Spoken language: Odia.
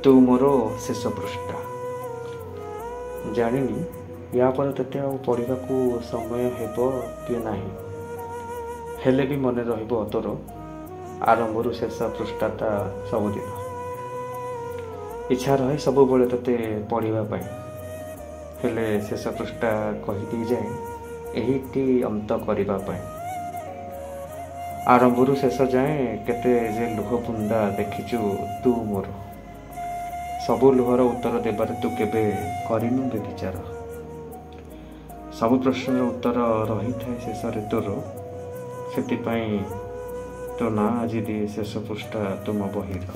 ତୁ ମୋର ଶେଷ ପୃଷ୍ଠା। ଜାଣିନି ୟା ପରେ ତୋତେ ଆଉ ପଢ଼ିବାକୁ ସମୟ ହେବ କି ନାହିଁ, ହେଲେ ବି ମନେ ରହିବ ତୋର ଆରମ୍ଭରୁ ଶେଷ ପୃଷ୍ଠାଟା ସବୁଦିନ। ଇଚ୍ଛା ରହେ ସବୁବେଳେ ତୋତେ ପଢ଼ିବା ପାଇଁ, ହେଲେ ଶେଷ ପୃଷ୍ଠା କହିଦେଇ ଯାଏ ଏହିଟି ଅନ୍ତ କରିବା ପାଇଁ। ଆରମ୍ଭରୁ ଶେଷ ଯାଏଁ କେତେ ଯେ ଲୁହ ବୁନ୍ଦା ଦେଖିଛୁ ତୁ ମୋର, ସବୁ ଲୁହର ଉତ୍ତର ଦେବାରେ ତୁ କେବେ କରିନୁ ବେବିଚାର। ସବୁ ପ୍ରଶ୍ନର ଉତ୍ତର ରହିଥାଏ ଶେଷରେ ତୋର, ସେଥିପାଇଁ ତୋ ନାଁ ଆଜି ଦିଏ ଶେଷ ପୃଷ୍ଠା ତୁମ ବହିର।